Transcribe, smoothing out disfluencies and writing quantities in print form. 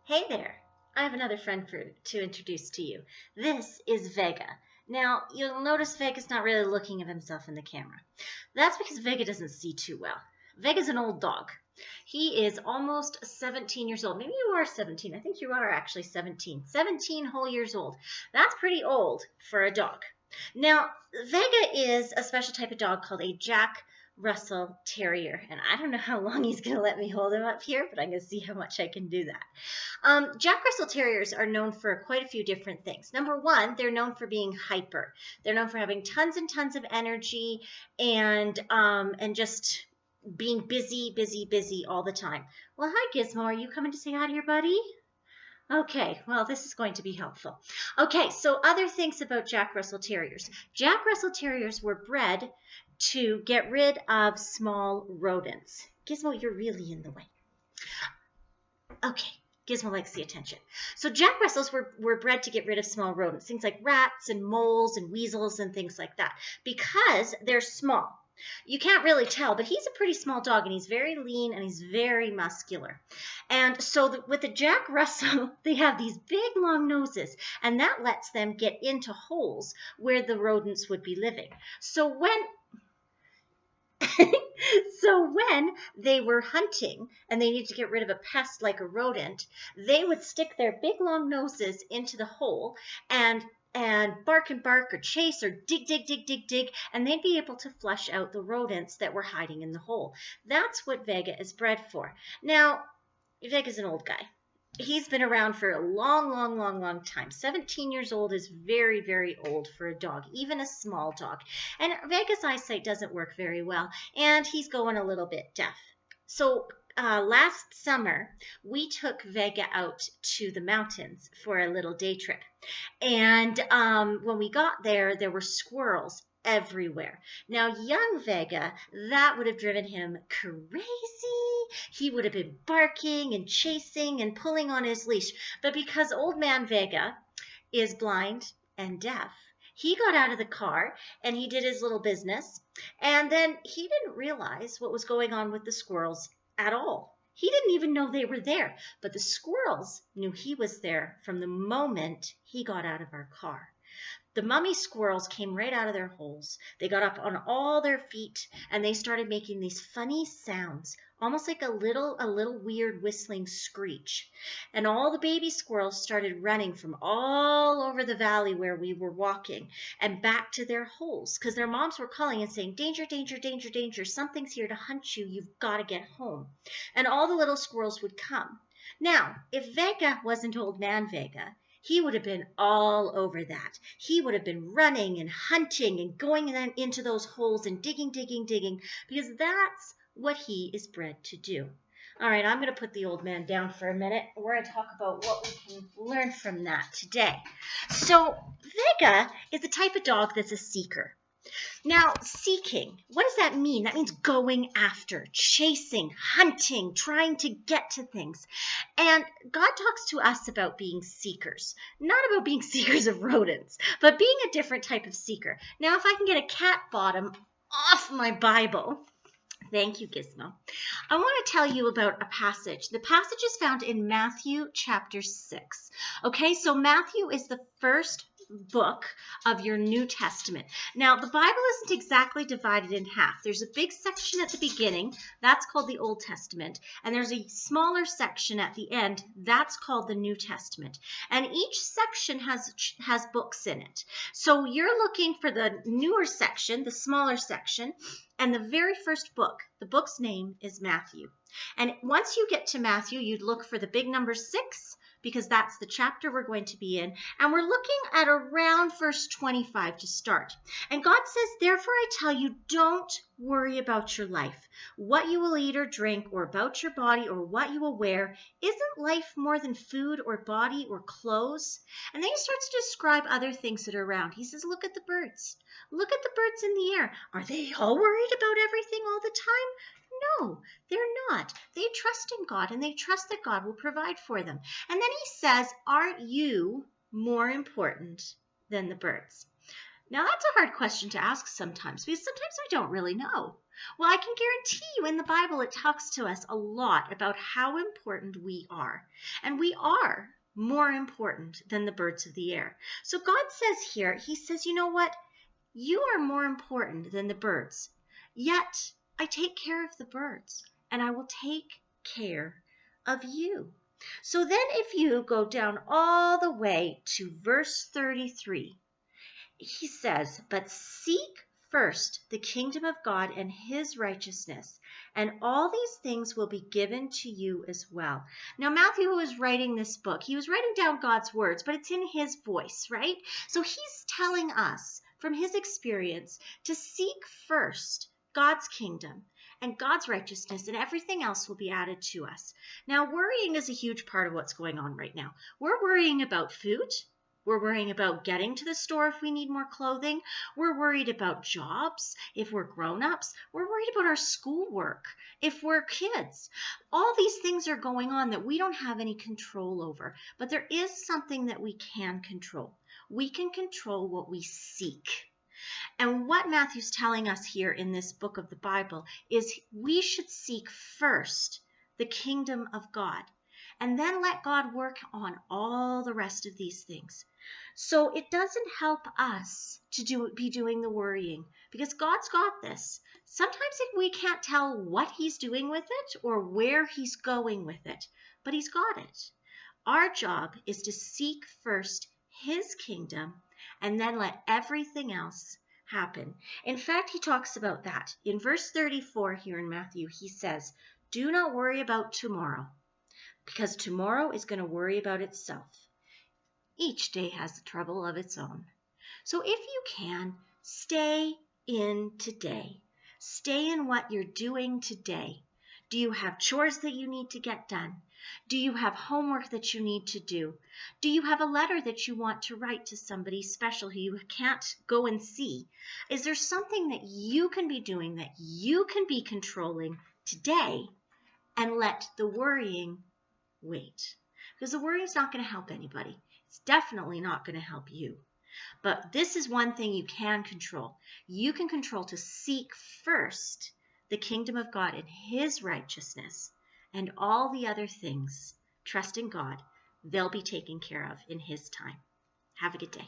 Hey there! I have another friend to introduce to you. This is Vega. Now, you'll notice Vega's not really looking at himself in the camera. That's because Vega doesn't see too well. Vega's an old dog. He is almost 17 years old. Maybe you are 17. I think you are actually 17. 17 whole years old. That's pretty old for a dog. Now, Vega is a special type of dog called a Jack Russell Terrier. And I don't know how long he's going to let me hold him up here, but I'm going to see how much I can do that. Jack Russell Terriers are known for quite a few different things. Number one, they're known for being hyper. They're known for having tons and tons of energy and just being busy all the time. Well, hi Gizmo, are you coming to say hi to your buddy? Okay, well, this is going to be helpful. Okay, so other things about Jack Russell Terriers. Jack Russell Terriers were bred to get rid of small rodents. Gizmo, you're really in the way. Okay, Gizmo likes the attention. So Jack Russells were bred to get rid of small rodents, things like rats and moles and weasels and things like that, because they're small. You can't really tell, but he's a pretty small dog, and he's very lean, and he's very muscular. And so with the Jack Russell, they have these big, long noses, and that lets them get into holes where the rodents would be living. So when they were hunting and they needed to get rid of a pest like a rodent, they would stick their big, long noses into the hole and bark or chase or dig, and they'd be able to flush out the rodents that were hiding in the hole. That's what Vega is bred for. Now, Vega's an old guy. He's been around for a long time. 17 years old is very, very old for a dog, even a small dog. And Vega's eyesight doesn't work very well, and he's going a little bit deaf. So last summer, we took Vega out to the mountains for a little day trip. And when we got there, there were squirrels everywhere. Now, young Vega, that would have driven him crazy. He would have been barking and chasing and pulling on his leash. But because old man Vega is blind and deaf, he got out of the car and he did his little business. And then he didn't realize what was going on with the squirrels at all. He didn't even know they were there. But the squirrels knew he was there from the moment he got out of our car. The mummy squirrels came right out of their holes. They got up on all their feet and they started making these funny sounds, almost like a little weird whistling screech. And all the baby squirrels started running from all over the valley where we were walking and back to their holes because their moms were calling and saying, danger, danger, danger, danger, something's here to hunt you, you've got to get home. And all the little squirrels would come. Now, if Vega wasn't old man Vega, he would have been all over that. He would have been running and hunting and going into those holes and digging, because that's what he is bred to do. All right, I'm going to put the old man down for a minute. We're going to talk about what we can learn from that today. So Vega is the type of dog that's a seeker. Now, seeking, what does that mean? That means going after, chasing, hunting, trying to get to things. And God talks to us about being seekers, not about being seekers of rodents, but being a different type of seeker. Now, if I can get a cat bottom off my Bible. Thank you, Gizmo. I want to tell you about a passage. The passage is found in Matthew chapter 6. Okay, so Matthew is the first book of your New Testament. Now, the Bible isn't exactly divided in half. There's a big section at the beginning, that's called the Old Testament, and there's a smaller section at the end, that's called the New Testament. And each section has books in it. So you're looking for the newer section, the smaller section, and the very first book, the book's name is Matthew. And once you get to Matthew, you'd look for the big number 6, because that's the chapter we're going to be in. And we're looking at around verse 25 to start. And God says, therefore I tell you, don't worry about your life, what you will eat or drink, or about your body, or what you will wear. Isn't life more than food or body or clothes? And then he starts to describe other things that are around. He says, look at the birds. Look at the birds in the air. Are they all worried about everything all the time? No, they're not. They trust in God, and they trust that God will provide for them. And then he says, aren't you more important than the birds? Now, that's a hard question to ask sometimes, because sometimes we don't really know. Well, I can guarantee you in the Bible it talks to us a lot about how important we are. And we are more important than the birds of the air. So God says here, he says, you know what? You are more important than the birds. Yet I take care of the birds, and I will take care of you. So then if you go down all the way to verse 33, he says, but seek first the kingdom of God and his righteousness, and all these things will be given to you as well. Now, Matthew was writing this book. He was writing down God's words, but it's in his voice, right? So he's telling us from his experience to seek first God's kingdom and God's righteousness, and everything else will be added to us. Now, worrying is a huge part of what's going on right now. We're worrying about food. We're worrying about getting to the store if we need more clothing. We're worried about jobs if we're grown-ups. We're worried about our schoolwork if we're kids. All these things are going on that we don't have any control over. But there is something that we can control. We can control what we seek. And what Matthew's telling us here in this book of the Bible is we should seek first the kingdom of God, and then let God work on all the rest of these things. So it doesn't help us to be doing the worrying, because God's got this. Sometimes we can't tell what he's doing with it or where he's going with it, but he's got it. Our job is to seek first his kingdom and then let everything else happen. In fact, he talks about that. In verse 34 here in Matthew, he says, do not worry about tomorrow, because tomorrow is going to worry about itself. Each day has a trouble of its own. So if you can, stay in today. Stay in what you're doing today. Do you have chores that you need to get done? Do you have homework that you need to do? Do you have a letter that you want to write to somebody special who you can't go and see? Is there something that you can be doing, that you can be controlling today, and let the worrying wait? Because the worrying is not going to help anybody. It's definitely not going to help you. But this is one thing you can control. You can control to seek first the kingdom of God and his righteousness, and all the other things, trust in God, they'll be taken care of in his time. Have a good day.